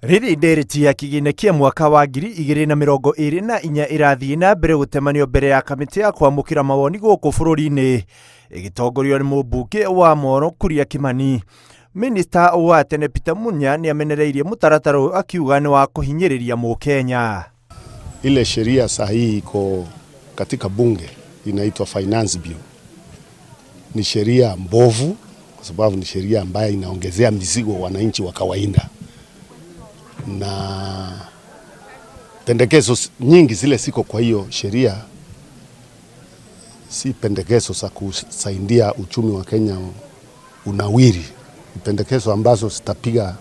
Riri ndereti ya kigina kia mwaka wa 2024 irathii na mbere gutemanio mbere ya kamiti ya kwamukira mawoni guku bururi-ini igitongorio ni mubunge wa Moro Kuria Kimani. Minista wa tene Peter Munya ni amenereirie mutaratara akiuga ni wa kuhinyiriria Mukenya. Ile sheria sahihi iko katika bunge inaitwa Finance Bill. Ni sheria mbovu kwa sababu ni sheria ambayo inaongezea mizigo wananchi wa kawaida. Na pendekezo nyingi zile siko kwa hiyo sheria si pendekezo za kusaidia uchumi wa Kenya unawiri. Pendekezo ambazo zitapiga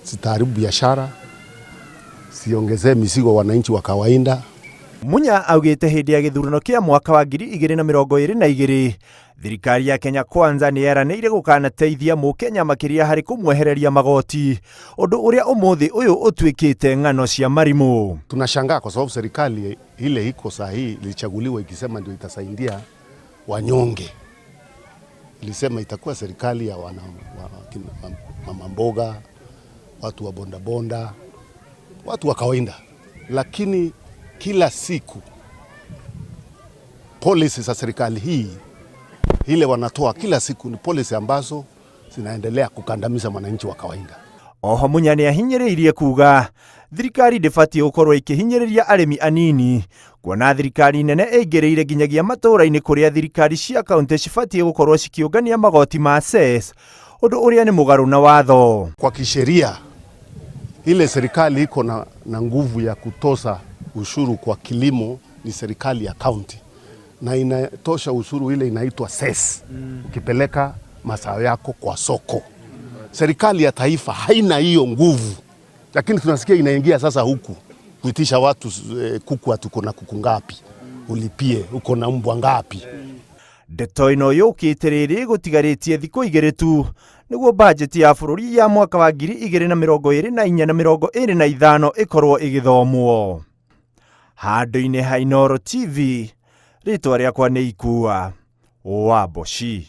zitaharibu biashara, siongezee mizigo wananchi wa kawaida. Munya augite hindi ya githurano kia mwaka wa 2022 thirikari ya Kenya Kwanza ni yeranĩire gũkanateithia Mukenya makiria hari kumwehereria magoti, undu uria umuthi uyu utwikite ng'ano cia marimu. Tunashangaa kwa sababu serikali ile iko sahihi ilichaguliwa ikisema ndio itasaidia wanyonge. Ilisema itakuwa serikali ya mama mboga, watu wa bonda, watu wa kawaida. Lakini kila siku policy za serikali hii ile wanatoa kila siku ni policy ambazo zinaendelea kukandamiza mwananchi wa kawaida. Oho Munya ni ahinyiriirie kuga thirikari ndibatiĩ gũkorwo ikihinyiriria arimi anini, kuona thirikari nene ĩingĩrĩire nginyagia matũra-inĩ kuria thirikari cia kaunti cibatiĩ gũkorwo cikiũngania magoti ma cess, undu uria ni mugaru na watho. Kwa kisheria ile serikali iko na nguvu ya kutoza ushuru kwa kilimo ni serikali ya kaunti, na inatosha ushuru ile inaitwa cess ukipeleka mazao yako kwa soko. Serikali ya taifa haina hiyo nguvu, lakini tunasikia inaingia sasa huku kuitisha watu kuku, atuko na kuku ngapi ulipie, uko na mbwa ngapi. Ndeto ino yukite riri gutigarĩtie thikũ igĩrĩ tu nĩguo bajeti ya bũrũri ya mwaka wa 2024 na 2025 ikorwo igithomwo. Handũ-inĩ ha Inooro TV, rĩtwa rĩakwa nĩ Ikua Wamboci.